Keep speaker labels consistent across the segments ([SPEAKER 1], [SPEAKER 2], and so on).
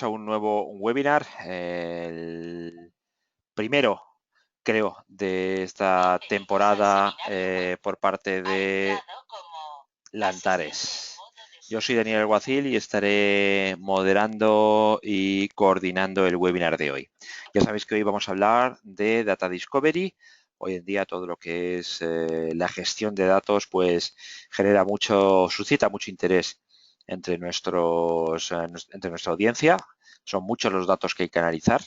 [SPEAKER 1] A un nuevo webinar, el primero, creo, de esta temporada por parte de Lantares. Yo soy Daniel Alguacil y estaré moderando y coordinando el webinar de hoy. Ya sabéis que hoy vamos a hablar de Data Discovery. Hoy en día todo lo que es la gestión de datos pues suscita mucho interés entre nuestra audiencia. Son muchos los datos que hay que analizar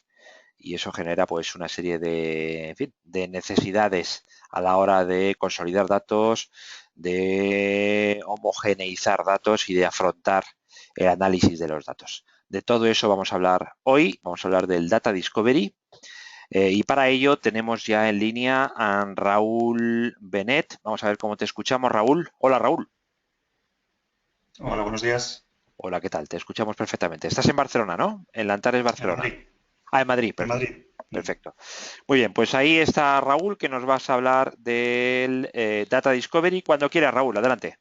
[SPEAKER 1] y eso genera pues una serie de, en fin, de necesidades a la hora de consolidar datos, de homogeneizar datos y de afrontar el análisis de los datos. De todo eso vamos a hablar hoy, vamos a hablar del Data Discovery. Y para ello tenemos ya en línea a Raúl Benet. Vamos a ver cómo te escuchamos, Raúl. Hola, Raúl.
[SPEAKER 2] Hola, buenos días.
[SPEAKER 1] Hola, ¿qué tal? Te escuchamos perfectamente. Estás en Barcelona, ¿no? En Lantares,
[SPEAKER 2] En
[SPEAKER 1] Barcelona.
[SPEAKER 2] Madrid.
[SPEAKER 1] Ah, en Madrid,
[SPEAKER 2] En
[SPEAKER 1] perdón.
[SPEAKER 2] Madrid.
[SPEAKER 1] Perfecto. Muy bien, pues ahí está Raúl, que nos vas a hablar del Data Discovery. Cuando quieras, Raúl, adelante.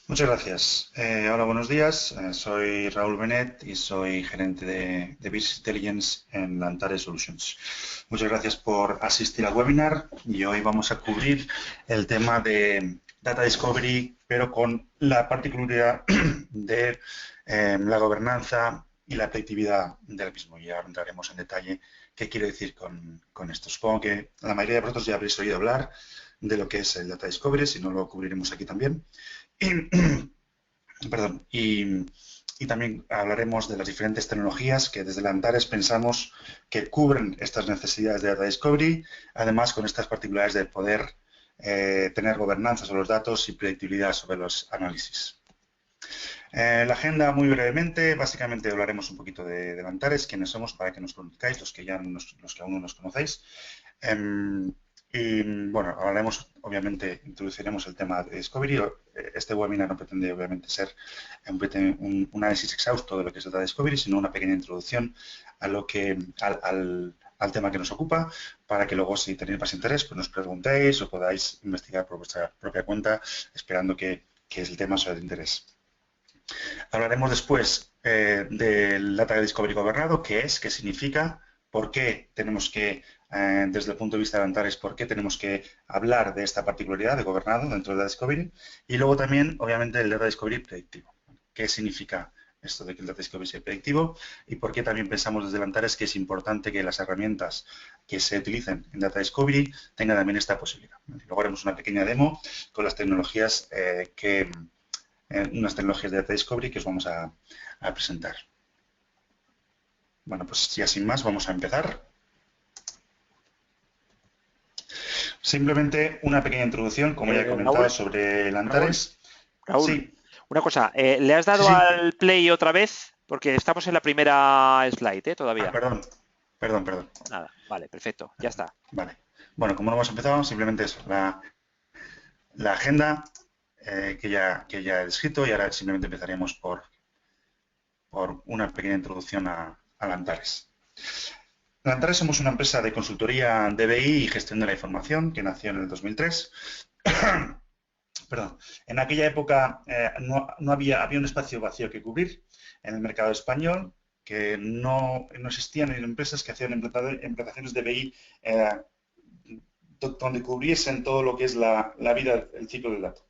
[SPEAKER 2] Muchas gracias. Hola, buenos días. Soy Raúl Benet y soy gerente de Business Intelligence en Antares Solutions. Muchas gracias por asistir al webinar y hoy vamos a cubrir el tema de Data Discovery, pero con la particularidad de la gobernanza y la efectividad del mismo. Y ahora entraremos en detalle qué quiere decir con esto. Supongo que la mayoría de vosotros ya habréis oído hablar de lo que es el Data Discovery, si no lo cubriremos aquí también. Perdón, y también hablaremos de las diferentes tecnologías que desde Lantares pensamos que cubren estas necesidades de Data Discovery, además con estas particularidades de poder tener gobernanza sobre los datos y predictibilidad sobre los análisis. La agenda muy brevemente, básicamente hablaremos un poquito de Lantares, quiénes somos para que nos conozcáis, los que aún no nos conocéis. Y bueno, hablaremos, obviamente, introduciremos el tema de Discovery. Este webinar no pretende, obviamente, ser un análisis exhausto de lo que es Data Discovery, sino una pequeña introducción a al tema que nos ocupa, para que luego, si tenéis más interés, pues nos preguntéis o podáis investigar por vuestra propia cuenta, esperando que el tema sea de interés. Hablaremos después del Data Discovery gobernado, qué es, qué significa, por qué tenemos que, desde el punto de vista de Antares, por qué tenemos que hablar de esta particularidad de gobernado dentro del Data Discovery. Y luego también, obviamente, el Data Discovery predictivo. ¿Qué significa esto de que el Data Discovery sea predictivo? Y por qué también pensamos desde Antares que es importante que las herramientas que se utilicen en Data Discovery tengan también esta posibilidad. Luego haremos una pequeña demo con las tecnologías unas tecnologías de Data Discovery que os vamos a presentar. Bueno, pues ya sin más, vamos a empezar. Simplemente una pequeña introducción, como ya he comentado,
[SPEAKER 1] Raúl,
[SPEAKER 2] sobre el
[SPEAKER 1] Raúl,
[SPEAKER 2] Antares.
[SPEAKER 1] Raúl,
[SPEAKER 2] Sí,
[SPEAKER 1] una cosa, ¿le has
[SPEAKER 2] sí,
[SPEAKER 1] dado
[SPEAKER 2] sí.
[SPEAKER 1] al play otra vez? Porque estamos en la primera slide,
[SPEAKER 2] Ah,
[SPEAKER 1] todavía.
[SPEAKER 2] perdón, perdón, perdón.
[SPEAKER 1] Nada, vale, perfecto, ya está.
[SPEAKER 2] Vale. Bueno, como no hemos empezado, simplemente eso, la agenda que ya he descrito y ahora simplemente empezaríamos por una pequeña introducción al Antares. Antares somos una empresa de consultoría de BI y gestión de la información que nació en el 2003. Perdón, en aquella época no había un espacio vacío que cubrir en el mercado español, que no existían empresas que hacían implantaciones de BI donde cubriesen todo lo que es la vida, el ciclo del dato.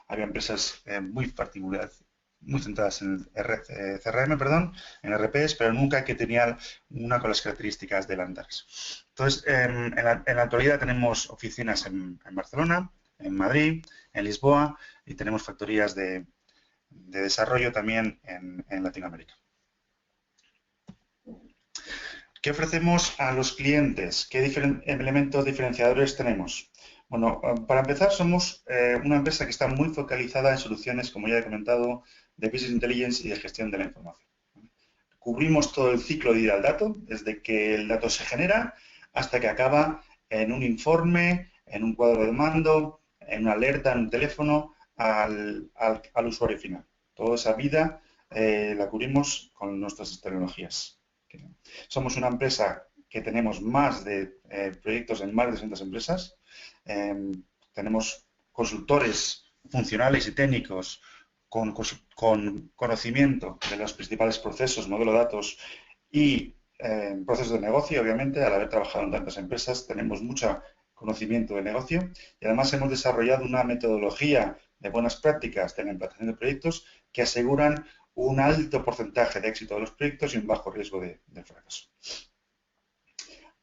[SPEAKER 2] Había empresas muy particulares, muy centradas en el CRM, perdón, en RPs, pero nunca que tenían una con las características de Antares. Entonces, en la actualidad tenemos oficinas en Barcelona, en Madrid, en Lisboa y tenemos factorías de desarrollo también en Latinoamérica. ¿Qué ofrecemos a los clientes? ¿Qué elementos diferenciadores tenemos? Bueno, para empezar, somos una empresa que está muy focalizada en soluciones, como ya he comentado, de Business Intelligence y de gestión de la información. Cubrimos todo el ciclo de vida al dato, desde que el dato se genera hasta que acaba en un informe, en un cuadro de mando, en una alerta, en un teléfono, al usuario final. Toda esa vida la cubrimos con nuestras tecnologías. Somos una empresa que tenemos más de proyectos en más de 200 empresas. Tenemos consultores funcionales y técnicos con conocimiento de los principales procesos, modelo de datos y procesos de negocio. Obviamente, al haber trabajado en tantas empresas, tenemos mucho conocimiento de negocio y además hemos desarrollado una metodología de buenas prácticas de la implantación de proyectos que aseguran un alto porcentaje de éxito de los proyectos y un bajo riesgo de fracaso.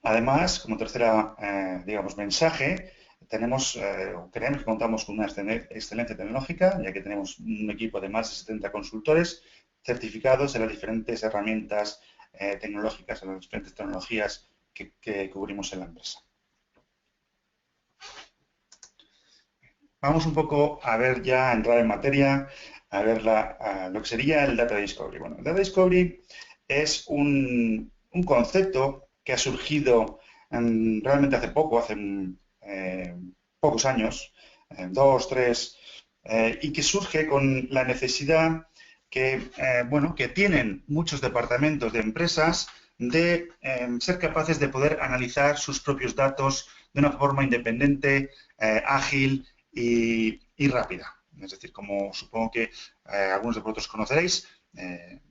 [SPEAKER 2] Además, como tercera, digamos, mensaje, creemos que contamos con una excelencia tecnológica, ya que tenemos un equipo de más de 70 consultores certificados en las diferentes herramientas tecnológicas, en las diferentes tecnologías que cubrimos en la empresa. Vamos un poco a ver ya, a entrar en materia, a ver lo que sería el Data Discovery. Bueno, el Data Discovery es un concepto que ha surgido realmente hace poco, hace pocos años, 2, 3, y que surge con la necesidad que tienen muchos departamentos de empresas de ser capaces de poder analizar sus propios datos de una forma independiente, ágil y rápida. Es decir, como supongo que algunos de vosotros conoceréis,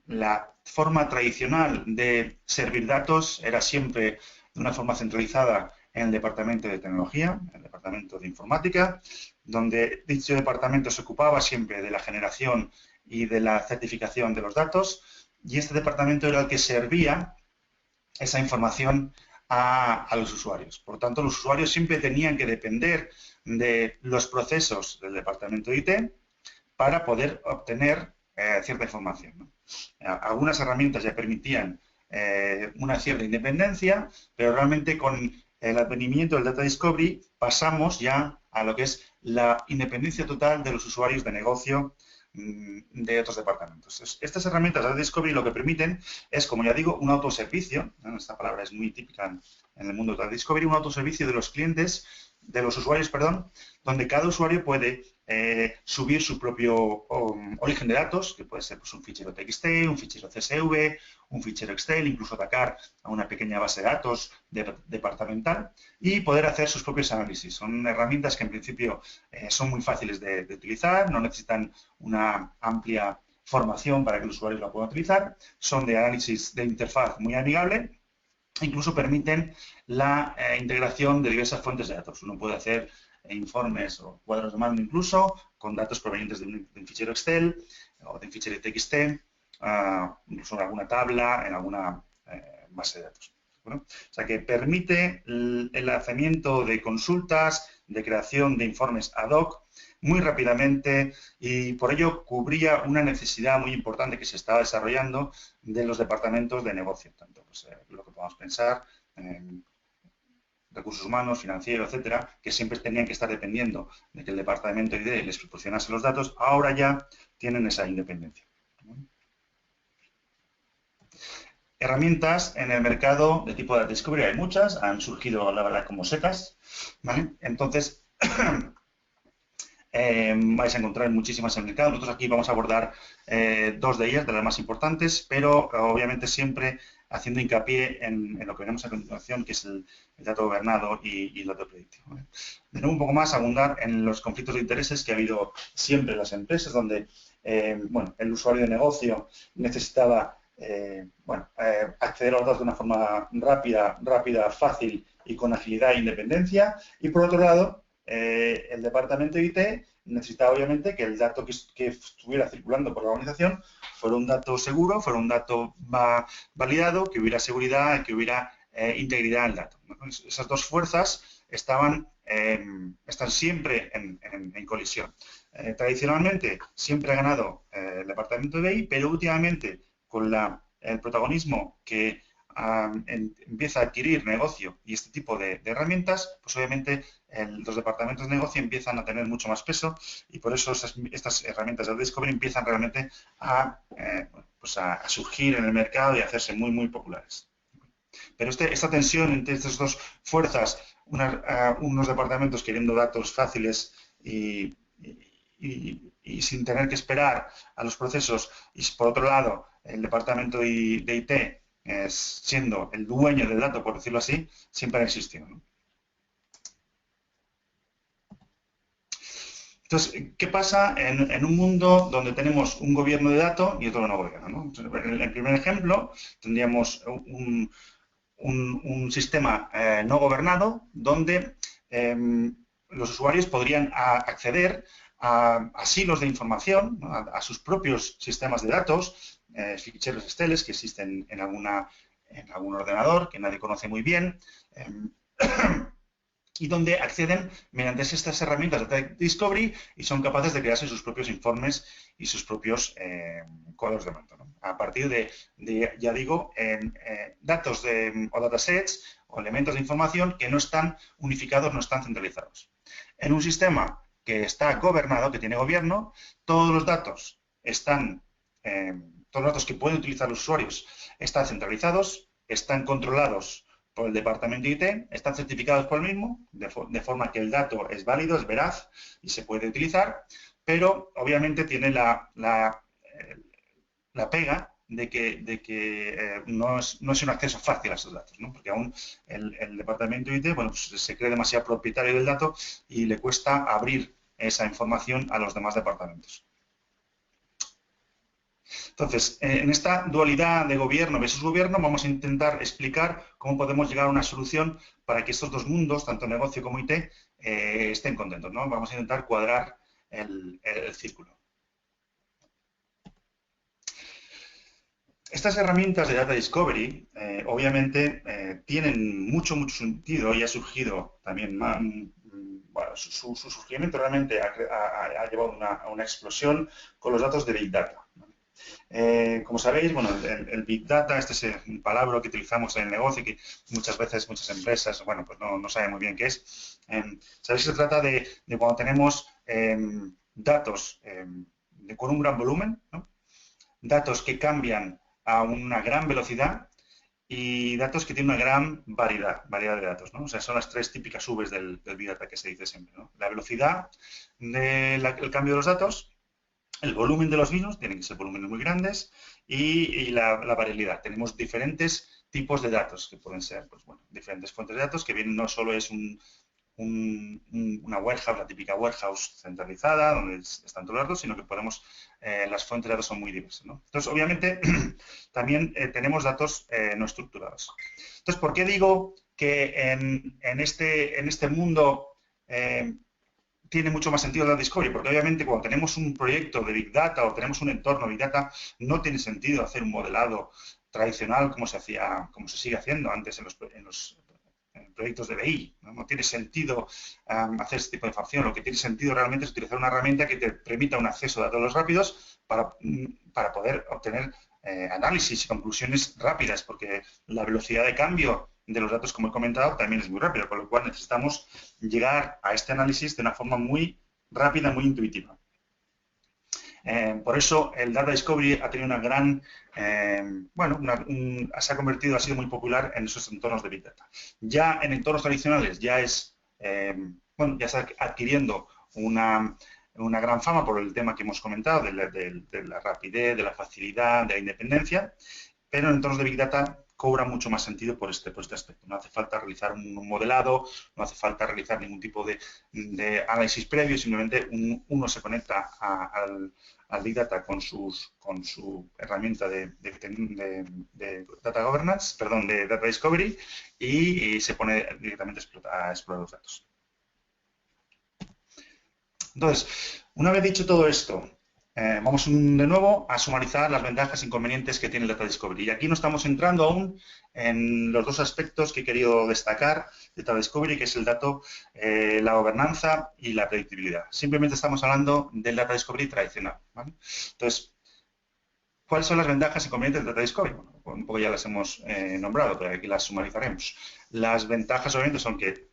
[SPEAKER 2] la forma tradicional de servir datos era siempre de una forma centralizada en el departamento de tecnología, en el departamento de informática, donde dicho departamento se ocupaba siempre de la generación y de la certificación de los datos, y este departamento era el que servía esa información a los usuarios. Por tanto, los usuarios siempre tenían que depender de los procesos del departamento de IT para poder obtener cierta información, ¿no? Algunas herramientas ya permitían una cierta independencia, pero realmente con el advenimiento del Data Discovery pasamos ya a lo que es la independencia total de los usuarios de negocio de otros departamentos. Estas herramientas de Data Discovery lo que permiten es, como ya digo, un autoservicio, ¿no? Esta palabra es muy típica en el mundo de Data Discovery, un autoservicio de los clientes, de los usuarios, perdón, donde cada usuario puede subir su propio origen de datos, que puede ser pues, un fichero TXT, un fichero CSV, un fichero Excel, incluso atacar a una pequeña base de datos departamental y poder hacer sus propios análisis. Son herramientas que en principio son muy fáciles de utilizar, no necesitan una amplia formación para que los usuarios la puedan utilizar, son de análisis de interfaz muy amigable, incluso permiten la integración de diversas fuentes de datos. Uno puede hacer informes o cuadros de mando incluso con datos provenientes de un fichero Excel o de un fichero TXT, incluso en alguna tabla, en alguna base de datos. ¿Bueno? O sea que permite el lanzamiento de consultas, de creación de informes ad hoc muy rápidamente y por ello cubría una necesidad muy importante que se estaba desarrollando de los departamentos de negocio, tanto pues, lo que podamos pensar en recursos humanos, financieros, etcétera, que siempre tenían que estar dependiendo de que el departamento ID les proporcionase los datos, ahora ya tienen esa independencia. Herramientas en el mercado de tipo de Discovery hay muchas, han surgido, la verdad, como secas, ¿vale? Entonces, vais a encontrar muchísimas en el mercado. Nosotros aquí vamos a abordar dos de ellas, de las más importantes, pero obviamente siempre haciendo hincapié en lo que veremos a continuación, que es el dato gobernado y el dato predictivo, ¿vale? De nuevo, un poco más, abundar en los conflictos de intereses que ha habido siempre en las empresas, donde el usuario de negocio necesitaba acceder a los datos de una forma rápida, fácil y con agilidad e independencia. Y por otro lado, el departamento de IT necesitaba obviamente que el dato que estuviera circulando por la organización fuera un dato seguro, fuera un dato validado, que hubiera seguridad, que hubiera integridad en el dato. Esas dos fuerzas están siempre en colisión. Tradicionalmente siempre ha ganado el departamento de IT, pero últimamente con el protagonismo que empieza a adquirir negocio y este tipo de herramientas, pues obviamente los departamentos de negocio empiezan a tener mucho más peso y por eso estas herramientas de Discovery empiezan realmente a surgir en el mercado y a hacerse muy, muy populares. Pero esta tensión entre estas dos fuerzas, unos departamentos queriendo datos fáciles y sin tener que esperar a los procesos y por otro lado el departamento de IT siendo el dueño del dato, por decirlo así, siempre ha existido, ¿no? Entonces, ¿qué pasa en un mundo donde tenemos un gobierno de datos y otro no gobierno, ¿no? Entonces, en el primer ejemplo, tendríamos un sistema no gobernado donde los usuarios podrían acceder a silos de información, ¿no? A sus propios sistemas de datos, ficheros Excel que existen en algún ordenador que nadie conoce muy bien, y donde acceden mediante estas herramientas de Data Discovery y son capaces de crearse sus propios informes y sus propios cuadros de mando, ¿no? A partir ya digo, datos o datasets o elementos de información que no están unificados, no están centralizados. En un sistema que está gobernado, que tiene gobierno, todos los datos que pueden utilizar los usuarios están centralizados, están controlados por el departamento IT, están certificados por el mismo, de forma que el dato es válido, es veraz y se puede utilizar, pero obviamente tiene la pega de que no es un acceso fácil a esos datos, ¿no? Porque aún el departamento IT, bueno, pues se cree demasiado propietario del dato y le cuesta abrir esa información a los demás departamentos. Entonces, en esta dualidad de gobierno versus gobierno, vamos a intentar explicar cómo podemos llegar a una solución para que estos dos mundos, tanto negocio como IT, estén contentos, ¿no? Vamos a intentar cuadrar el círculo. Estas herramientas de Data Discovery, obviamente, tienen mucho sentido y ha surgido también, bueno, su surgimiento realmente ha llevado a una explosión con los datos de Big Data. Como sabéis, bueno, el Big Data, este es un palabra que utilizamos en el negocio y que muchas veces muchas empresas, bueno, pues no saben muy bien qué es. Sabéis que se trata de cuando tenemos datos con un gran volumen, ¿no? Datos que cambian a una gran velocidad y datos que tienen una gran variedad de datos, ¿no? O sea, son las tres típicas Vs del Big Data que se dice siempre, ¿no? La velocidad del cambio de los datos, el volumen de los mismos, tienen que ser volúmenes muy grandes, y la variabilidad. Tenemos diferentes tipos de datos que pueden ser, pues bueno, diferentes fuentes de datos que vienen, no solo es una warehouse, la típica warehouse centralizada, donde están todos los datos, sino que las fuentes de datos son muy diversas, ¿no? Entonces, obviamente, también tenemos datos no estructurados. Entonces, ¿por qué digo que en este mundo tiene mucho más sentido la Discovery? Porque obviamente cuando tenemos un proyecto de Big Data o tenemos un entorno Big Data, no tiene sentido hacer un modelado tradicional como se sigue haciendo antes en los proyectos de BI. No tiene sentido hacer este tipo de información. Lo que tiene sentido realmente es utilizar una herramienta que te permita un acceso a datos rápidos para poder obtener análisis y conclusiones rápidas, porque la velocidad de cambio de los datos, como he comentado, también es muy rápida, con lo cual necesitamos llegar a este análisis de una forma muy rápida, muy intuitiva. Por eso el Data Discovery ha tenido una gran, se ha convertido, ha sido muy popular en esos entornos de Big Data. Ya en entornos tradicionales ya ya está adquiriendo una gran fama por el tema que hemos comentado, de la rapidez, de la facilidad, de la independencia, pero en entornos de Big Data cobra mucho más sentido por este aspecto. No hace falta realizar un modelado, no hace falta realizar ningún tipo de análisis previo, simplemente uno se conecta al Big Data con su herramienta de Data Governance, perdón, de Data Discovery, y se pone directamente a explorar los datos. Entonces, una vez dicho todo esto, vamos de nuevo a sumarizar las ventajas e inconvenientes que tiene el Data Discovery. Y aquí no estamos entrando aún en los dos aspectos que he querido destacar de Data Discovery, que es el dato, la gobernanza y la predictibilidad. Simplemente estamos hablando del Data Discovery tradicional, ¿vale? Entonces, ¿cuáles son las ventajas e inconvenientes del Data Discovery? Bueno, un poco ya las hemos nombrado, pero aquí las sumarizaremos. Las ventajas, obviamente, son que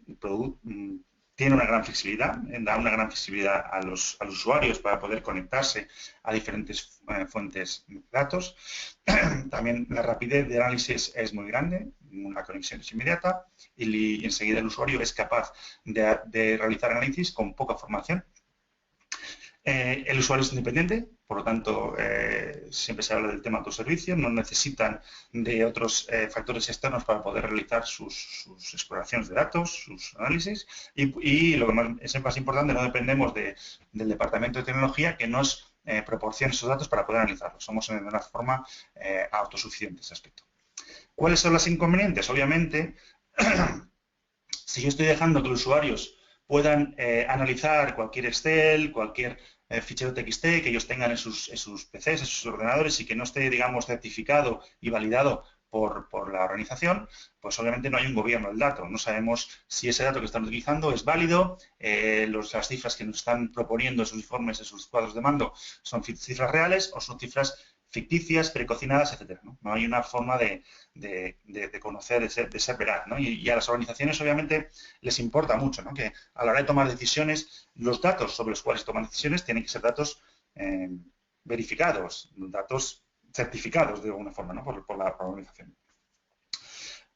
[SPEAKER 2] tiene una gran flexibilidad, da una gran flexibilidad a los usuarios para poder conectarse a diferentes fuentes de datos. También la rapidez de análisis es muy grande, la conexión es inmediata y enseguida el usuario es capaz de realizar análisis con poca formación. El usuario es independiente, por lo tanto, siempre se habla del tema de autoservicio, no necesitan de otros factores externos para poder realizar sus exploraciones de datos, sus análisis, y lo que es más importante, no dependemos del departamento de tecnología que nos proporcione esos datos para poder analizarlos. Somos de una forma autosuficiente en ese aspecto. ¿Cuáles son los inconvenientes? Obviamente, si yo estoy dejando que los usuarios puedan analizar cualquier Excel, cualquier fichero TXT que ellos tengan en sus PCs, en sus ordenadores y que no esté, digamos, certificado y validado por la organización, pues obviamente no hay un gobierno del dato. No sabemos si ese dato que están utilizando es válido, las cifras que nos están proponiendo en sus informes, en sus cuadros de mando, son cifras reales o son cifras ficticias, precocinadas, etcétera. No hay una forma de conocer, de ser veraz, ¿no? Y a las organizaciones, obviamente, les importa mucho, ¿no? Que a la hora de tomar decisiones, los datos sobre los cuales se toman decisiones tienen que ser datos verificados, datos certificados de alguna forma, ¿no? por la organización.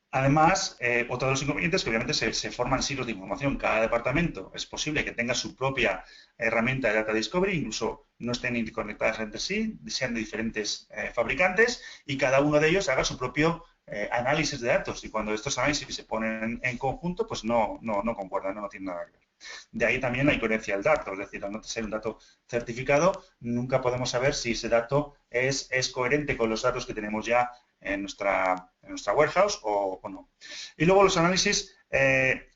[SPEAKER 2] Además, otro de los inconvenientes es que obviamente se forman silos de información. Cada departamento es posible que tenga su propia herramienta de Data Discovery, incluso no estén interconectadas entre sí, sean de diferentes fabricantes y cada uno de ellos haga su propio análisis de datos. Y cuando estos análisis se ponen en conjunto, pues no concuerdan, no tienen nada que ver. De ahí también la incoherencia del dato, es decir, al no ser un dato certificado, nunca podemos saber si ese dato es coherente con los datos que tenemos ya en nuestra warehouse o no. Y luego los análisis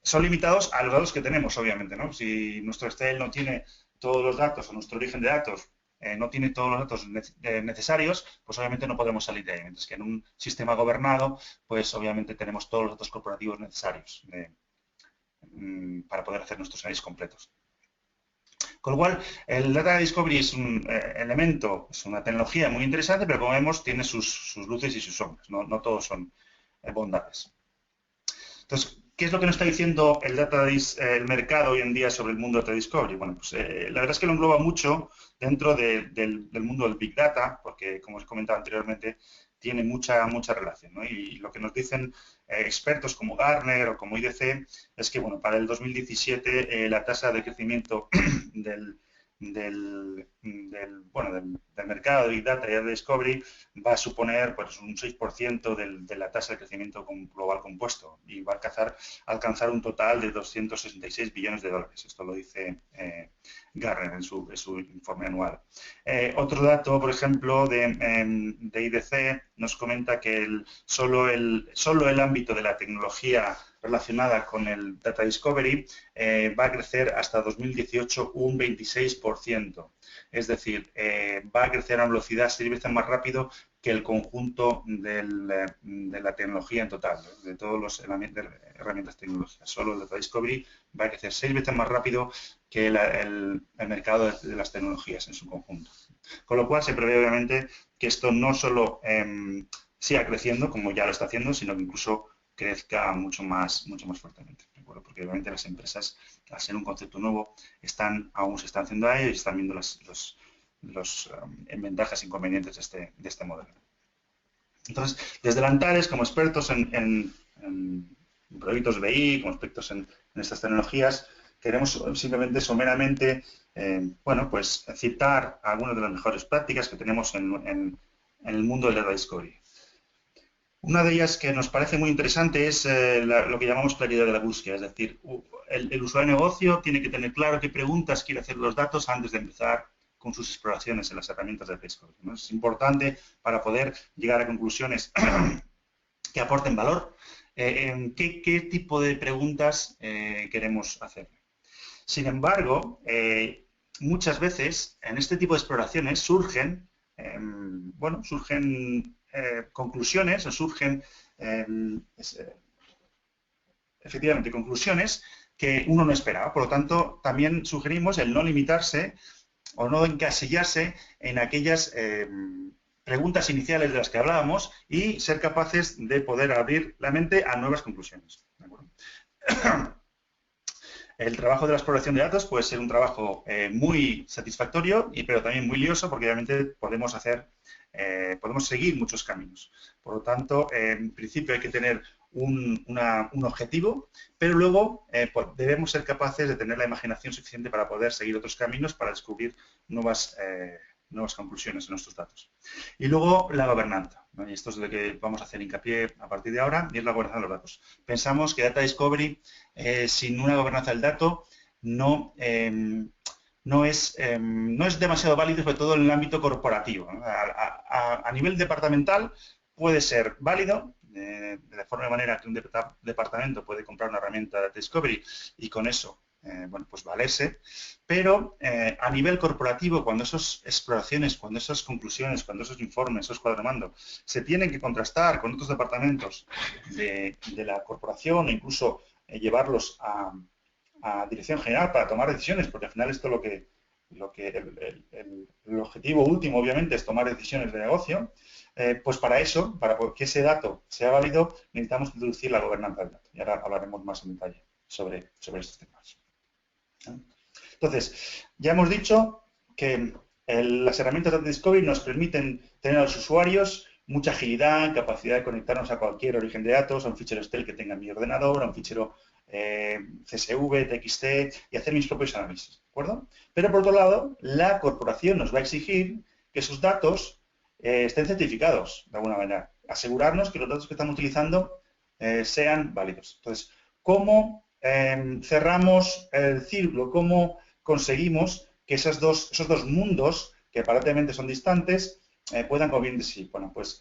[SPEAKER 2] son limitados a los datos que tenemos, obviamente, ¿no? Si nuestro Excel no tiene todos los datos o nuestro origen de datos no tiene todos los datos necesarios, pues obviamente no podemos salir de ahí. Mientras que en un sistema gobernado, pues obviamente tenemos todos los datos corporativos necesarios para poder hacer nuestros análisis completos. Con lo cual, el Data Discovery es un elemento, es una tecnología muy interesante, pero como vemos, tiene sus luces y sus sombras. No todos son bondades. Entonces, ¿qué es lo que nos está diciendo el mercado hoy en día sobre el mundo de Data Discovery? Bueno, pues la verdad es que lo engloba mucho dentro del mundo del Big Data, porque, como os he comentado anteriormente, tiene mucha relación, ¿no? Y lo que nos dicen expertos como Gartner o como IDC es que, bueno, para el 2017 la tasa de crecimiento del mercado de Big Data y de Discovery va a suponer pues, un 6% de la tasa de crecimiento global compuesto y va a alcanzar un total de 266 billones de dólares. Esto lo dice Gartner en su informe anual. Otro dato, por ejemplo, de IDC nos comenta que solo el ámbito de la tecnología relacionada con el Data Discovery va a crecer hasta 2018 un 26%. Es decir, va a crecer a una velocidad 6 veces más rápido que el conjunto de la tecnología en total, de todas las herramientas tecnológicas. Solo el Data Discovery va a crecer 6 veces más rápido que el mercado de las tecnologías en su conjunto. Con lo cual se prevé obviamente que esto no solo siga creciendo, como ya lo está haciendo, sino que incluso crezca mucho más fuertemente, ¿de acuerdo? Porque obviamente las empresas, al ser un concepto nuevo, aún se están haciendo a ello y están viendo los ventajas e inconvenientes de este modelo. Entonces, desde Lantares, como expertos en proyectos BI, como expertos en estas tecnologías, queremos simplemente someramente, pues citar algunas de las mejores prácticas que tenemos en el mundo del Data Discovery. Una de ellas que nos parece muy interesante es lo que llamamos claridad de la búsqueda, es decir, el usuario de negocio tiene que tener claro qué preguntas quiere hacer los datos antes de empezar con sus exploraciones en las herramientas de Discovery, ¿no? Es importante para poder llegar a conclusiones que aporten valor, qué tipo de preguntas queremos hacer. Sin embargo, muchas veces en este tipo de exploraciones surgen conclusiones o surgen efectivamente conclusiones que uno no esperaba. Por lo tanto, también sugerimos el no limitarse o no encasillarse en aquellas preguntas iniciales de las que hablábamos y ser capaces de poder abrir la mente a nuevas conclusiones. ¿De acuerdo? El trabajo de la exploración de datos puede ser un trabajo muy satisfactorio, pero también muy lioso, porque obviamente podemos seguir muchos caminos. Por lo tanto, en principio hay que tener un objetivo, pero luego pues, debemos ser capaces de tener la imaginación suficiente para poder seguir otros caminos para descubrir nuevas conclusiones en nuestros datos. Y luego la gobernanza, ¿no? Y esto es lo que vamos a hacer hincapié a partir de ahora, y es la gobernanza de los datos. Pensamos que Data Discovery, sin una gobernanza del dato, no es demasiado válido, sobre todo en el ámbito corporativo, ¿no? A nivel departamental puede ser válido, de forma de manera que un departamento puede comprar una herramienta de Data Discovery y con eso bueno, pues valerse, pero a nivel corporativo, cuando esas exploraciones, cuando esas conclusiones, cuando esos informes, esos cuadros de mando, se tienen que contrastar con otros departamentos de la corporación e incluso llevarlos a dirección general para tomar decisiones, porque al final esto el objetivo último, obviamente, es tomar decisiones de negocio, pues para eso, para que ese dato sea válido, necesitamos introducir la gobernanza del dato. Y ahora hablaremos más en detalle sobre estos temas. Entonces, ya hemos dicho que las herramientas de Data Discovery nos permiten tener a los usuarios mucha agilidad, capacidad de conectarnos a cualquier origen de datos, a un fichero Excel que tenga en mi ordenador, a un fichero CSV, TXT y hacer mis propios análisis, ¿de acuerdo? Pero por otro lado, la corporación nos va a exigir que sus datos estén certificados de alguna manera, asegurarnos que los datos que estamos utilizando sean válidos. Entonces, ¿cómo cerramos el círculo? ¿Cómo conseguimos que esos dos mundos, que aparentemente son distantes, puedan convivir de sí? Bueno, pues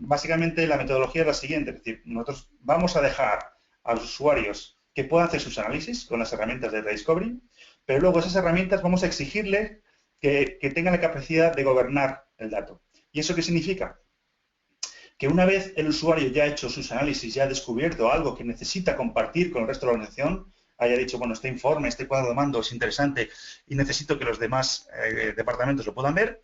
[SPEAKER 2] básicamente la metodología es la siguiente, es decir, nosotros vamos a dejar a los usuarios que puedan hacer sus análisis con las herramientas de Data Discovery, pero luego esas herramientas vamos a exigirle que tengan la capacidad de gobernar el dato. ¿Y eso qué significa? Que una vez el usuario ya ha hecho sus análisis, ya ha descubierto algo que necesita compartir con el resto de la organización, haya dicho, bueno, este informe, este cuadro de mando es interesante y necesito que los demás departamentos lo puedan ver,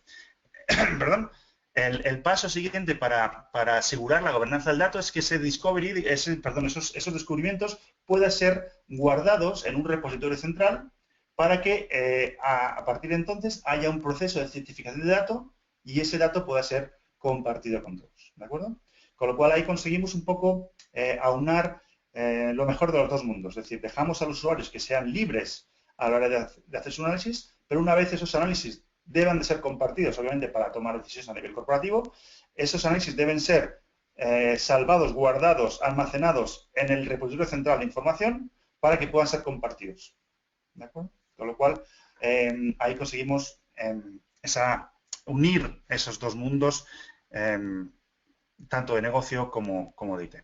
[SPEAKER 2] perdón, el paso siguiente para asegurar la gobernanza del dato es que ese discovery, esos descubrimientos puedan ser guardados en un repositorio central para que a partir de entonces haya un proceso de certificación de dato y ese dato pueda ser compartido con todos, ¿de acuerdo? Con lo cual ahí conseguimos un poco aunar lo mejor de los dos mundos, es decir, dejamos a los usuarios que sean libres a la hora de hacer su análisis, pero una vez esos análisis deban de ser compartidos, obviamente, para tomar decisiones a nivel corporativo. Esos análisis deben ser salvados, guardados, almacenados en el repositorio central de información para que puedan ser compartidos. ¿De acuerdo? Con lo cual, ahí conseguimos unir esos dos mundos, tanto de negocio como de IT.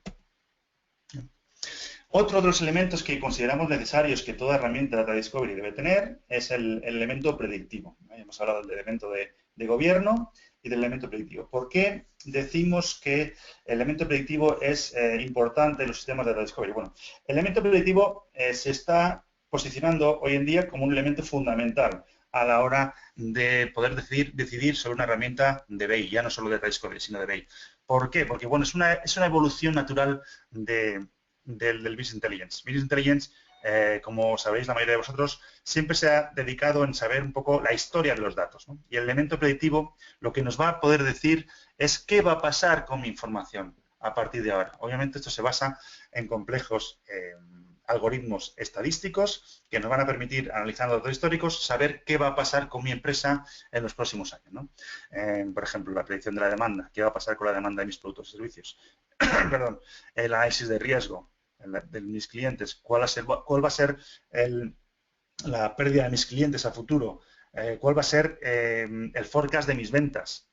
[SPEAKER 2] Otro de los elementos que consideramos necesarios que toda herramienta de Data Discovery debe tener es el elemento predictivo. Hemos hablado del elemento de gobierno y del elemento predictivo. ¿Por qué decimos que el elemento predictivo es importante en los sistemas de Data Discovery? Bueno, el elemento predictivo se está posicionando hoy en día como un elemento fundamental a la hora de poder decidir sobre una herramienta de BI, ya no solo de Data Discovery, sino de BI. ¿Por qué? Porque bueno, es una evolución natural del Business Intelligence. Business Intelligence, como sabéis la mayoría de vosotros, siempre se ha dedicado en saber un poco la historia de los datos, ¿no? Y el elemento predictivo lo que nos va a poder decir es qué va a pasar con mi información a partir de ahora. Obviamente esto se basa en complejos algoritmos estadísticos que nos van a permitir, analizando datos históricos, saber qué va a pasar con mi empresa en los próximos años, ¿no? Por ejemplo, la predicción de la demanda, qué va a pasar con la demanda de mis productos y servicios. Perdón, el análisis de riesgo de mis clientes, cuál va a ser la pérdida de mis clientes a futuro, cuál va a ser el forecast de mis ventas.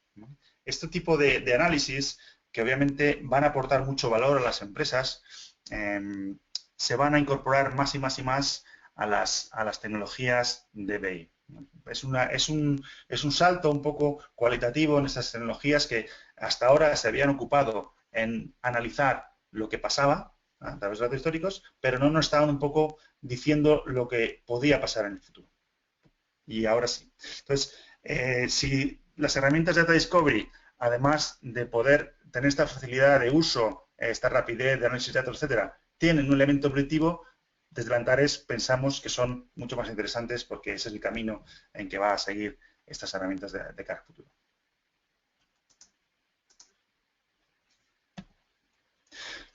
[SPEAKER 2] Este tipo de análisis, que obviamente van a aportar mucho valor a las empresas, se van a incorporar más y más y más a las tecnologías de BI. Es un salto un poco cualitativo en esas tecnologías que hasta ahora se habían ocupado en analizar lo que pasaba a través de datos históricos, pero no nos estaban un poco diciendo lo que podía pasar en el futuro. Y ahora sí. Entonces, si las herramientas de Data Discovery, además de poder tener esta facilidad de uso, esta rapidez de análisis de datos, etcétera, tienen un elemento predictivo, desde la Antares pensamos que son mucho más interesantes porque ese es el camino en que va a seguir estas herramientas de cara al futuro.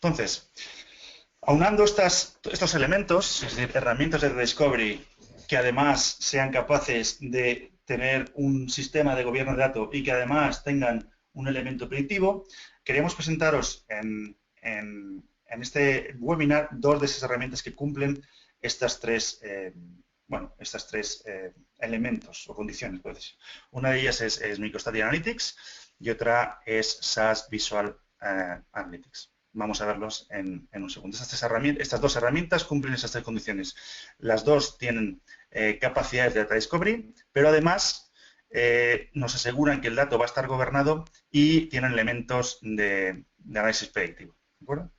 [SPEAKER 2] Entonces, aunando estos elementos, es decir, herramientas de Data Discovery que además sean capaces de tener un sistema de gobierno de datos y que además tengan un elemento predictivo, queríamos presentaros en este webinar dos de esas herramientas que cumplen estas tres elementos o condiciones, puede ser. Una de ellas es MicroStrategy Analytics y otra es SAS Visual Analytics. Vamos a verlos en un segundo. Estas dos herramientas cumplen esas tres condiciones. Las dos tienen capacidades de Data Discovery, pero además nos aseguran que el dato va a estar gobernado y tienen elementos de análisis predictivo. ¿De acuerdo?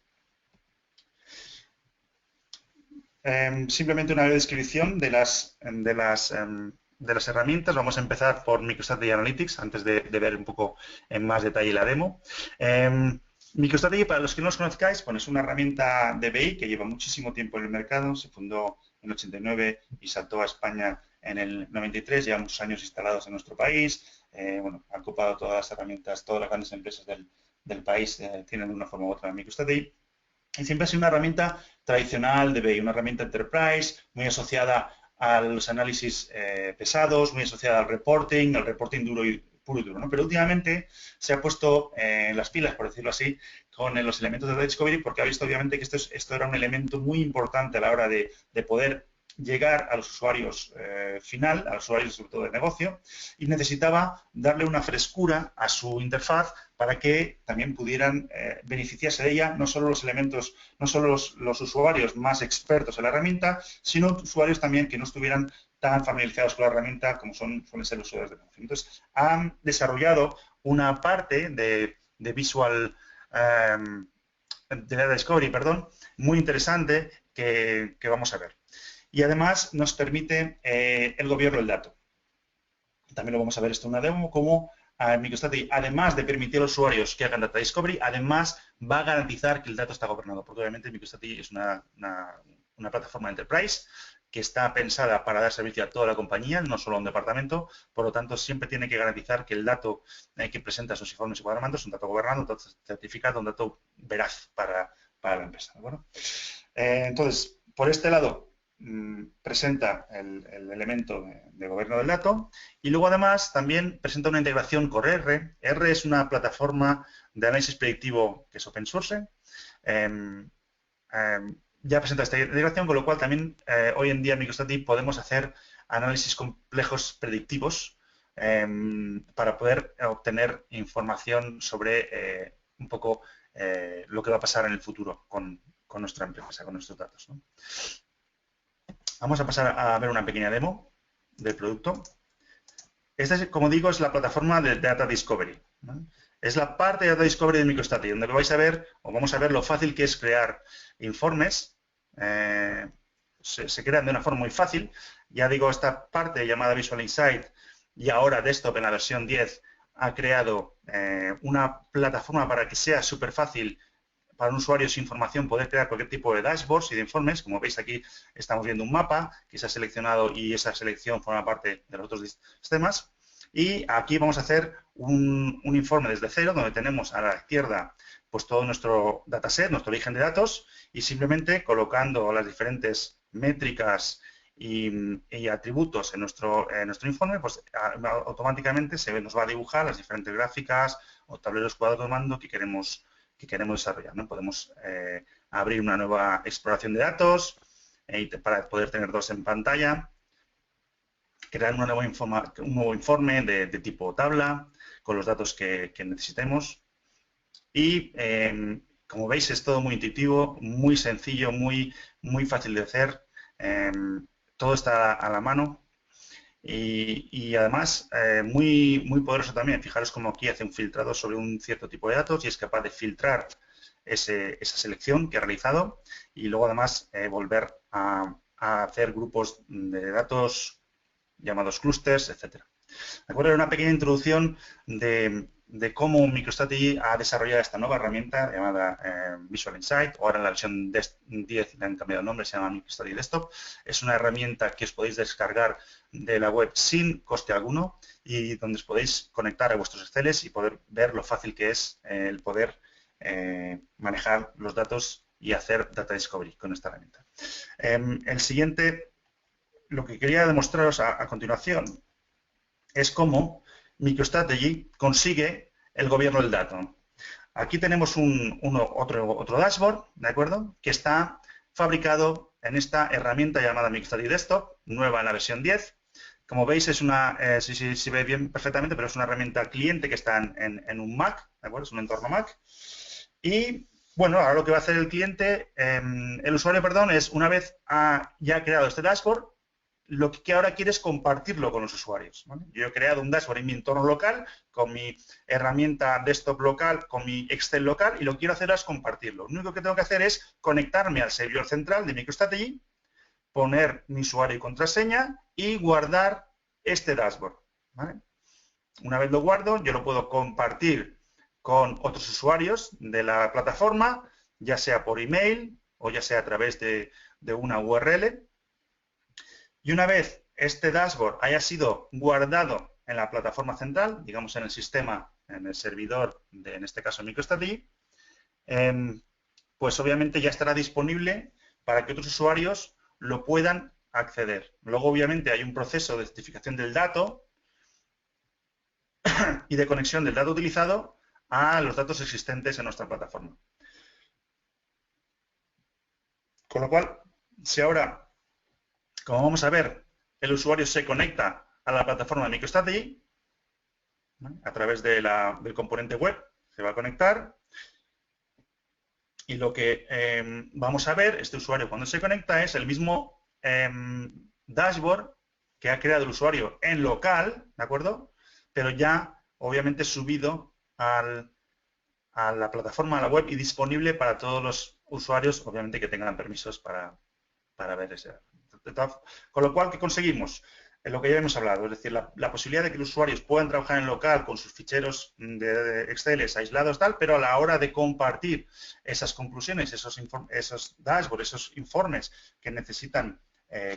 [SPEAKER 2] Simplemente una breve descripción de las herramientas. Vamos a empezar por MicroStrategy Analytics, antes de ver un poco en más detalle la demo. MicroStrategy, para los que no los conozcáis, es una herramienta de BI que lleva muchísimo tiempo en el mercado. Se fundó en el 89 y saltó a España en el 93. Lleva muchos años instalados en nuestro país. Ha ocupado todas las herramientas, todas las grandes empresas del país tienen de una forma u otra MicroStrategy. Y siempre ha sido una herramienta tradicional de BI, una herramienta enterprise, muy asociada a los análisis pesados, muy asociada al reporting duro y puro y duro, ¿no? Pero últimamente se ha puesto en las pilas, por decirlo así, con los elementos de Data Discovery, porque ha visto obviamente que esto era un elemento muy importante a la hora de poder llegar a los usuarios final, a los usuarios sobre todo de negocio, y necesitaba darle una frescura a su interfaz para que también pudieran beneficiarse de ella no solo los elementos, no solo los usuarios más expertos en la herramienta, sino usuarios también que no estuvieran tan familiarizados con la herramienta como suelen ser los usuarios de negocio. Entonces, han desarrollado una parte de Visual de Data Discovery, perdón, muy interesante que vamos a ver. Y además nos permite el gobierno del dato. También lo vamos a ver esto en una demo, como MicroStrategy, además de permitir a los usuarios que hagan Data Discovery, además va a garantizar que el dato está gobernado, porque obviamente MicroStrategy es una plataforma de enterprise que está pensada para dar servicio a toda la compañía, no solo a un departamento, por lo tanto siempre tiene que garantizar que el dato que presenta sus informes y cuadernamentos es un dato gobernado, un dato certificado, un dato veraz para la empresa. ¿De acuerdo? Entonces, por este lado, presenta el elemento de gobierno del dato y luego además también presenta una integración con R. R es una plataforma de análisis predictivo que es open source. Ya presenta esta integración, con lo cual también hoy en día en MicroStrategy podemos hacer análisis complejos predictivos para poder obtener información sobre un poco lo que va a pasar en el futuro con nuestra empresa, con nuestros datos, ¿no? Vamos a pasar a ver una pequeña demo del producto. Esta, como digo, es la plataforma de Data Discovery, ¿no? Es la parte de Data Discovery de MicroStrategy, donde vais a ver, o vamos a ver lo fácil que es crear informes. Se crean de una forma muy fácil. Ya digo, esta parte llamada Visual Insight y ahora Desktop en la versión 10 ha creado una plataforma para que sea súper fácil para un usuario sin información poder crear cualquier tipo de dashboards y de informes. Como veis aquí estamos viendo un mapa que se ha seleccionado y esa selección forma parte de los otros sistemas. Y aquí vamos a hacer un informe desde cero, donde tenemos a la izquierda pues todo nuestro dataset, nuestro origen de datos, y simplemente colocando las diferentes métricas y atributos en nuestro informe, pues automáticamente nos va a dibujar las diferentes gráficas o tableros cuadrados de mando que queremos desarrollar, ¿no? Podemos abrir una nueva exploración de datos para poder tener dos en pantalla, crear un nuevo informe de tipo tabla con los datos que necesitemos y, como veis, es todo muy intuitivo, muy sencillo, muy fácil de hacer. Todo está a la mano y además muy poderoso también. Fijaros cómo aquí hace un filtrado sobre un cierto tipo de datos y es capaz de filtrar esa selección que ha realizado y luego además volver a hacer grupos de datos llamados clusters, etcétera. ¿De acuerdo? Era una pequeña introducción de cómo MicroStrategy ha desarrollado esta nueva herramienta llamada Visual Insight, o ahora en la versión 10 le han cambiado el nombre, se llama MicroStrategy Desktop. Es una herramienta que os podéis descargar de la web sin coste alguno y donde os podéis conectar a vuestros Exceles y poder ver lo fácil que es el poder manejar los datos y hacer Data Discovery con esta herramienta. El siguiente, lo que quería demostraros a continuación, es cómo MicroStrategy consigue el gobierno del dato. Aquí tenemos otro dashboard, ¿de acuerdo?, que está fabricado en esta herramienta llamada MicroStrategy Desktop, nueva en la versión 10. Como veis, es una, si se ve bien perfectamente, pero es una herramienta cliente que está en un Mac, ¿de acuerdo? Es un entorno Mac. Y, bueno, ahora lo que va a hacer el cliente, el usuario, perdón, es una vez ya creado este dashboard, lo que ahora quiere es compartirlo con los usuarios, ¿vale? Yo he creado un dashboard en mi entorno local, con mi herramienta desktop local, con mi Excel local, y lo que quiero hacer es compartirlo. Lo único que tengo que hacer es conectarme al servidor central de MicroStrategy, poner mi usuario y contraseña y guardar este dashboard, ¿vale? Una vez lo guardo, yo lo puedo compartir con otros usuarios de la plataforma, ya sea por email o ya sea a través de una URL. Y una vez este dashboard haya sido guardado en la plataforma central, digamos en el sistema, en el servidor de, en este caso, MicroStrategy, pues obviamente ya estará disponible para que otros usuarios lo puedan acceder. Luego, obviamente, hay un proceso de certificación del dato y de conexión del dato utilizado a los datos existentes en nuestra plataforma. Con lo cual, si ahora, como vamos a ver, el usuario se conecta a la plataforma de MicroStrategy, ¿vale?, a través del componente web, se va a conectar. Y lo que vamos a ver, este usuario cuando se conecta, es el mismo dashboard que ha creado el usuario en local, ¿de acuerdo? Pero ya, obviamente, subido a la plataforma, a la web y disponible para todos los usuarios, obviamente, que tengan permisos para ver ese. Con lo cual, ¿qué conseguimos? Lo que ya hemos hablado, es decir, la posibilidad de que los usuarios puedan trabajar en local con sus ficheros de Excel aislados, tal, pero a la hora de compartir esas conclusiones, esos dashboards, esos informes que necesitan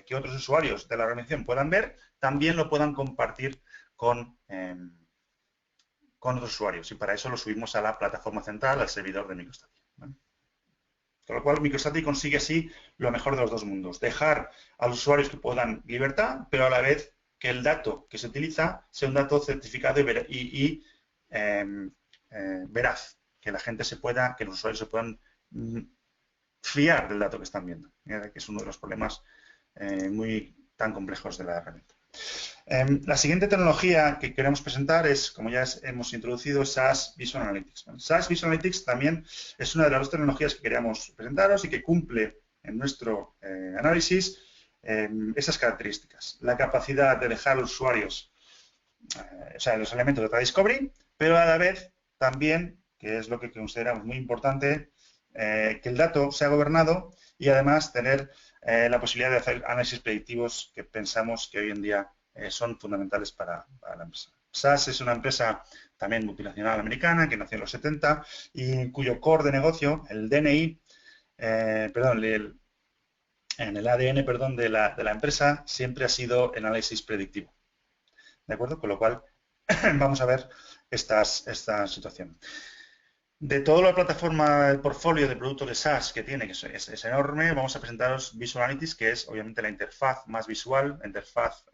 [SPEAKER 2] que otros usuarios de la organización puedan ver, también lo puedan compartir con otros usuarios. Y para eso lo subimos a la plataforma central, al servidor de MicroStrategy, ¿vale? Con lo cual, MicroStrategy consigue así lo mejor de los dos mundos. Dejar a los usuarios que puedan libertad, pero a la vez que el dato que se utiliza sea un dato certificado y veraz. Que la gente que los usuarios se puedan fiar del dato que están viendo. Que es uno de los problemas muy tan complejos de la herramienta. La siguiente tecnología que queremos presentar es, como ya hemos introducido, SAS Visual Analytics. SAS Visual Analytics también es una de las dos tecnologías que queríamos presentaros y que cumple en nuestro análisis esas características. La capacidad de dejar a los usuarios, o sea, los elementos de Data Discovery, pero a la vez también, que es lo que consideramos muy importante, que el dato sea gobernado y además tener la posibilidad de hacer análisis predictivos que pensamos que hoy en día son fundamentales para la empresa. SAS es una empresa también multinacional americana que nació en los 70 y cuyo core de negocio, el DNI, en el ADN, perdón, de la empresa siempre ha sido el análisis predictivo. ¿De acuerdo? Con lo cual vamos a ver esta situación. De toda la plataforma, el portfolio de productos de SaaS que tiene, que es enorme, vamos a presentaros Visual Analytics, que es obviamente la interfaz más visual, la interfaz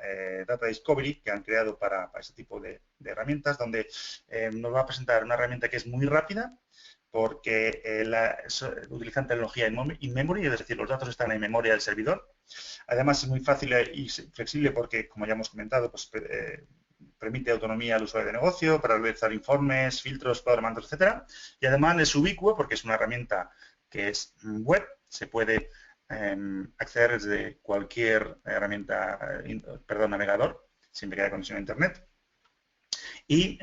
[SPEAKER 2] Data Discovery que han creado para este tipo de herramientas, donde nos va a presentar una herramienta que es muy rápida, porque utilizan tecnología in-memory, es decir, los datos están en memoria del servidor. Además, es muy fácil y flexible porque, como ya hemos comentado, pues permite autonomía al usuario de negocio para realizar informes, filtros, cuadros, etcétera. Y además es ubicuo porque es una herramienta que es web, se puede acceder desde cualquier navegador, siempre que haya conexión a Internet. Y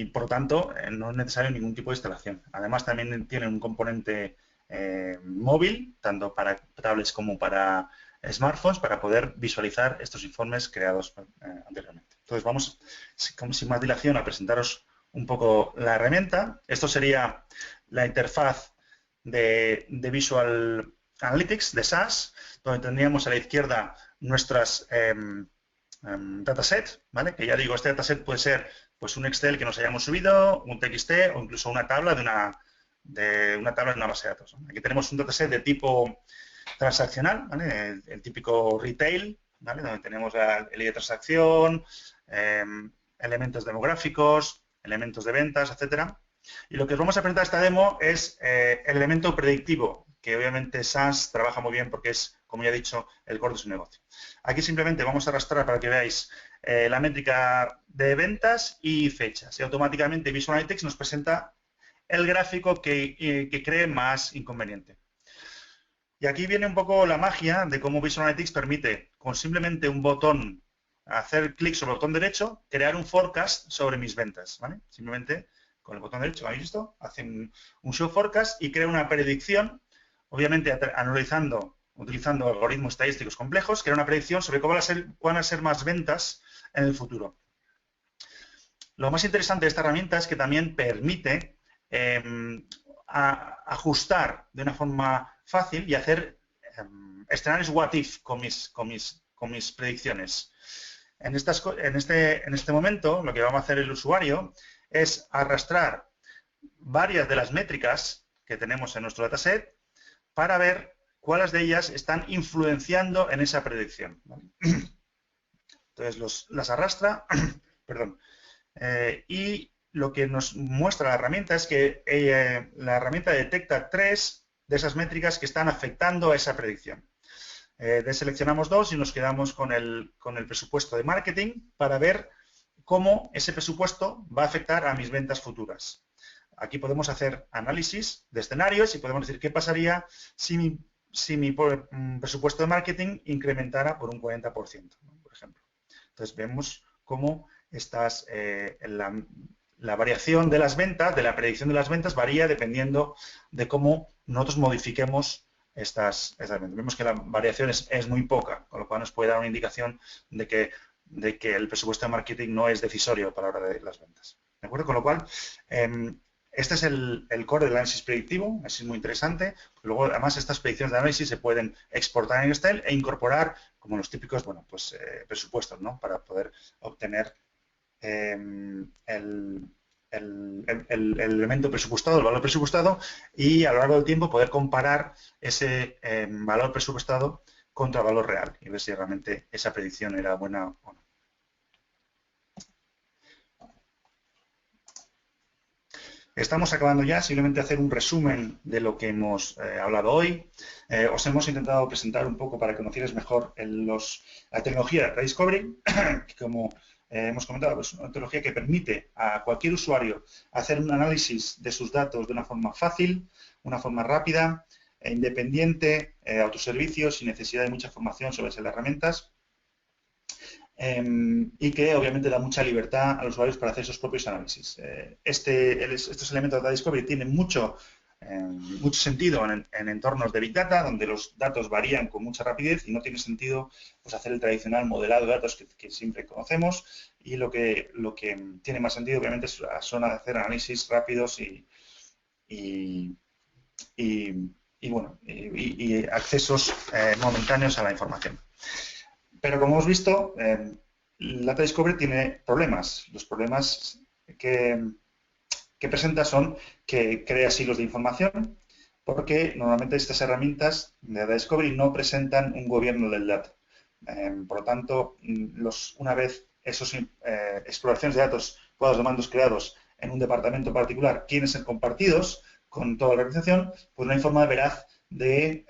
[SPEAKER 2] por lo tanto, no es necesario ningún tipo de instalación. Además, también tiene un componente móvil, tanto para tablets como para smartphones, para poder visualizar estos informes creados anteriormente. Entonces, vamos, sin más dilación, a presentaros un poco la herramienta. Esto sería la interfaz de Visual Analytics, de SAS, donde tendríamos a la izquierda nuestras datasets, ¿vale? Que ya digo, este dataset puede ser pues un Excel que nos hayamos subido, un TXT o incluso una tabla de una base de datos, ¿no? Aquí tenemos un dataset de tipo transaccional, ¿vale? El típico retail, ¿vale? Donde tenemos el ID de transacción, elementos demográficos, elementos de ventas, etcétera. Y lo que os vamos a presentar esta demo es el elemento predictivo, que obviamente SaaS trabaja muy bien porque es, como ya he dicho, el core de su negocio. Aquí simplemente vamos a arrastrar para que veáis la métrica de ventas y fechas. Y automáticamente Visual Analytics nos presenta el gráfico que cree más inconveniente. Y aquí viene un poco la magia de cómo Visual Analytics permite, con simplemente un botón, hacer clic sobre el botón derecho, crear un forecast sobre mis ventas, ¿vale? Simplemente con el botón derecho, ¿habéis visto? Hace un show forecast y crea una predicción, obviamente utilizando algoritmos estadísticos complejos, crea una predicción sobre cómo van a ser más ventas en el futuro. Lo más interesante de esta herramienta es que también permite ajustar de una forma fácil y hacer escenarios what if con mis predicciones. En este momento, lo que vamos a hacer el usuario es arrastrar varias de las métricas que tenemos en nuestro dataset para ver cuáles de ellas están influenciando en esa predicción, ¿vale? Entonces las arrastra, perdón, y lo que nos muestra la herramienta es que la herramienta detecta 3 de esas métricas que están afectando a esa predicción. Deseleccionamos 2 y nos quedamos con el presupuesto de marketing para ver cómo ese presupuesto va a afectar a mis ventas futuras. Aquí podemos hacer análisis de escenarios y podemos decir qué pasaría si mi presupuesto de marketing incrementara por un 40%, ¿no? Por ejemplo. Entonces vemos cómo la variación de las ventas, de la predicción de las ventas, varía dependiendo de cómo nosotros modifiquemos estas ventas. Vemos que la variación es muy poca, con lo cual nos puede dar una indicación de que el presupuesto de marketing no es decisorio para la hora de las ventas. ¿De acuerdo? Con lo cual, este es el core del análisis predictivo, es muy interesante. Luego, además, estas predicciones de análisis se pueden exportar en Excel e incorporar como los típicos, bueno, pues presupuestos, ¿no? Para poder obtener el elemento presupuestado, el valor presupuestado, y a lo largo del tiempo poder comparar ese valor presupuestado contra el valor real y ver si realmente esa predicción era buena o no. Estamos acabando ya, simplemente hacer un resumen de lo que hemos hablado hoy. Os hemos intentado presentar un poco para que conocierais mejor la tecnología de Data Discovery, que como hemos comentado, es una tecnología que permite a cualquier usuario hacer un análisis de sus datos de una forma fácil, una forma rápida, independiente, autoservicio, sin necesidad de mucha formación sobre esas herramientas. Y que obviamente da mucha libertad a los usuarios para hacer sus propios análisis. Estos elementos de Data Discovery tienen mucho sentido en entornos de Big Data, donde los datos varían con mucha rapidez y no tiene sentido pues, hacer el tradicional modelado de datos que siempre conocemos, y lo que tiene más sentido obviamente son hacer análisis rápidos y accesos momentáneos a la información. Pero como hemos visto, Data Discovery tiene problemas. Los problemas que presenta son que crea silos de información, porque normalmente estas herramientas de Data Discovery no presentan un gobierno del dato. Por lo tanto, una vez esas exploraciones de datos, cuadros de mandos creados en un departamento particular quieren ser compartidos con toda la organización, pues no hay forma veraz de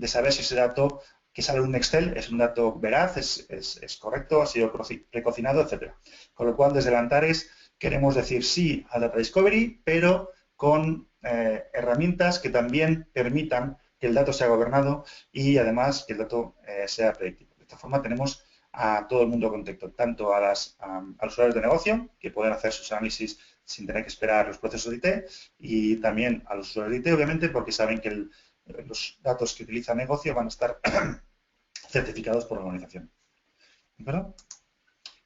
[SPEAKER 2] saber si ese dato que sale en un Excel es un dato veraz, es correcto, ha sido precocinado, etc. Con lo cual, desde el Antares queremos decir sí a Data Discovery, pero con herramientas que también permitan que el dato sea gobernado y además que el dato sea predictivo. De esta forma tenemos a todo el mundo contento, tanto a los usuarios de negocio, que pueden hacer sus análisis sin tener que esperar los procesos de IT, y también a los usuarios de IT, obviamente, porque saben que los datos que utiliza el negocio van a estar certificados por la organización. ¿De acuerdo?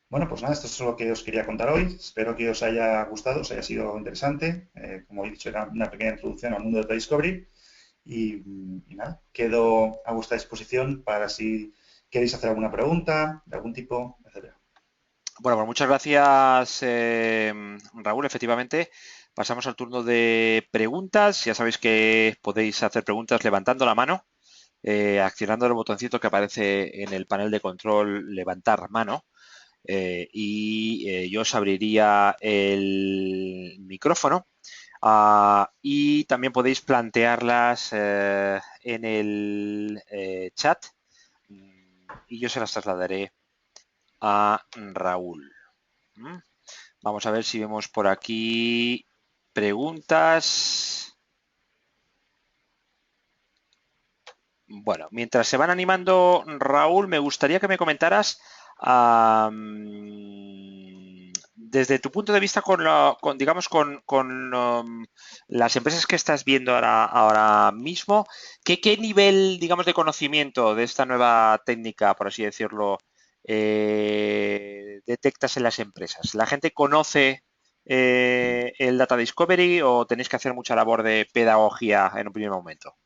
[SPEAKER 2] Bueno, pues nada, esto es lo que os quería contar hoy. Espero que os haya gustado, os haya sido interesante. Como he dicho, era una pequeña introducción al mundo de Data Discovery. Y nada, quedo a vuestra disposición para si queréis hacer alguna pregunta de algún tipo, etcétera.
[SPEAKER 1] Bueno, pues muchas gracias, Raúl. Efectivamente, pasamos al turno de preguntas. Ya sabéis que podéis hacer preguntas levantando la mano, accionando el botoncito que aparece en el panel de control, levantar mano, y yo os abriría el micrófono. Y también podéis plantearlas en el chat, y yo se las trasladaré a Raúl. ¿Mm? Vamos a ver si vemos por aquí preguntas. Bueno, mientras se van animando, Raúl, me gustaría que me comentaras desde tu punto de vista digamos, con las empresas que estás viendo ahora mismo, ¿qué nivel, digamos, de conocimiento de esta nueva técnica, por así decirlo, detectas en las empresas? ¿La gente conoce el Data Discovery o tenéis que hacer mucha labor de pedagogía en un primer momento?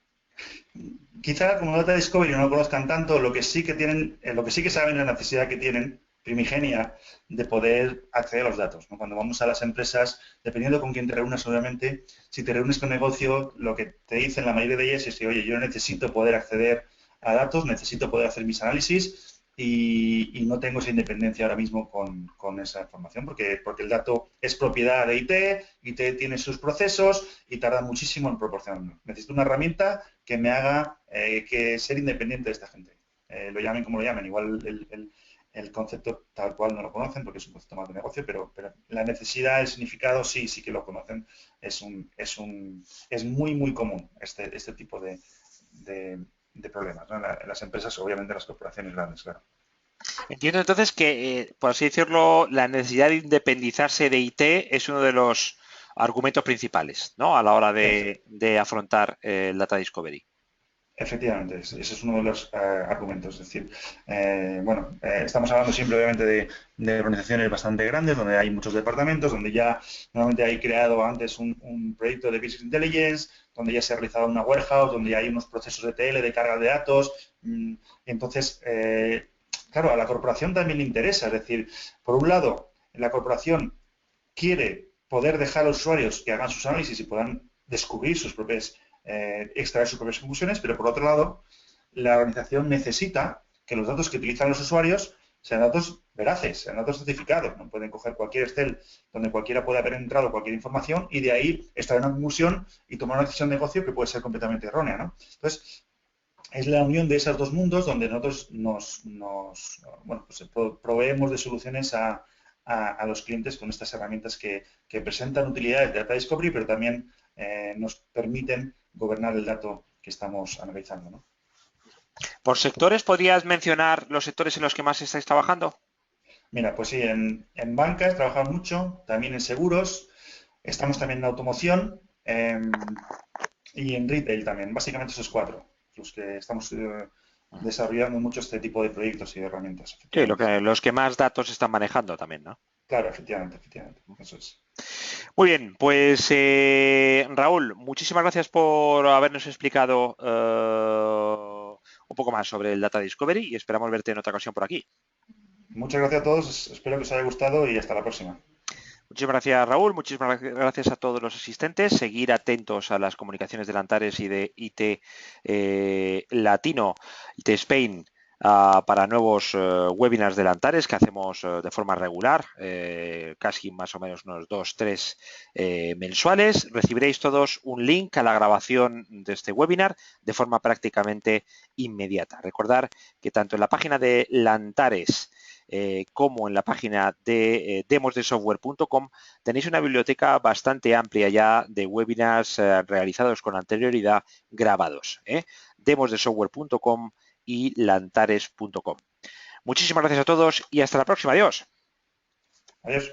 [SPEAKER 2] Quizá como Data Discovery no lo conozcan tanto, lo que sí que tienen, lo que sí que saben es la necesidad que tienen primigenia de poder acceder a los datos, ¿no? Cuando vamos a las empresas, dependiendo con quién te reúnes, obviamente, si te reúnes con negocio, lo que te dicen la mayoría de ellas es que, oye, yo necesito poder acceder a datos, necesito poder hacer mis análisis y no tengo esa independencia ahora mismo con esa información, porque el dato es propiedad de IT, IT tiene sus procesos y tarda muchísimo en proporcionarlo. Necesito una herramienta que me haga que ser independiente de esta gente. Lo llamen como lo llamen, igual el concepto tal cual no lo conocen porque es un concepto más de negocio, pero la necesidad, el significado sí que lo conocen. Es muy común este tipo de problemas, ¿no? En las empresas, obviamente en las corporaciones grandes, claro.
[SPEAKER 1] Entiendo entonces que, por así decirlo, la necesidad de independizarse de IT es uno de los argumentos principales, ¿no? A la hora de afrontar el Data Discovery.
[SPEAKER 2] Efectivamente, ese es uno de los argumentos. Es decir, estamos hablando siempre obviamente de organizaciones bastante grandes, donde hay muchos departamentos, donde ya normalmente hay creado antes un proyecto de Business Intelligence, donde ya se ha realizado una warehouse, donde ya hay unos procesos de TL, de carga de datos. Entonces, claro, a la corporación también le interesa. Es decir, por un lado, la corporación quiere poder dejar a los usuarios que hagan sus análisis y puedan descubrir sus propias, extraer sus propias conclusiones, pero por otro lado, la organización necesita que los datos que utilizan los usuarios sean datos veraces, sean datos certificados. No pueden coger cualquier Excel donde cualquiera puede haber entrado cualquier información y de ahí extraer una conclusión y tomar una decisión de negocio que puede ser completamente errónea, ¿no? Entonces, es la unión de esos dos mundos donde nosotros proveemos de soluciones a los clientes con estas herramientas que presentan utilidades de Data Discovery, pero también nos permiten gobernar el dato que estamos analizando, ¿no?
[SPEAKER 1] ¿Por sectores podrías mencionar los sectores en los que más estáis trabajando?
[SPEAKER 2] Mira, pues sí, en bancas trabajamos mucho, también en seguros, estamos también en automoción y en retail también. Básicamente esos cuatro, los que estamos desarrollando mucho este tipo de proyectos y de herramientas,
[SPEAKER 1] Sí,
[SPEAKER 2] efectivamente.
[SPEAKER 1] los que más datos están manejando también, ¿no?
[SPEAKER 2] Claro, efectivamente, eso es.
[SPEAKER 1] Muy bien, pues Raúl, muchísimas gracias por habernos explicado un poco más sobre el Data Discovery y esperamos verte en otra ocasión por aquí.
[SPEAKER 2] Muchas gracias a todos, espero que os haya gustado y hasta la próxima.
[SPEAKER 1] Muchísimas gracias, Raúl. Muchísimas gracias a todos los asistentes. Seguir atentos a las comunicaciones de Antares y de IT Latino, IT Spain, para nuevos webinars de Antares que hacemos de forma regular, casi más o menos unos 2, 3 mensuales. Recibiréis todos un link a la grabación de este webinar de forma prácticamente inmediata. Recordar que tanto en la página de Lantares como en la página de demosdesoftware.com tenéis una biblioteca bastante amplia ya de webinars realizados con anterioridad grabados. Demosdesoftware.com y lantares.com. Muchísimas gracias a todos y hasta la próxima. Adiós.
[SPEAKER 2] Adiós.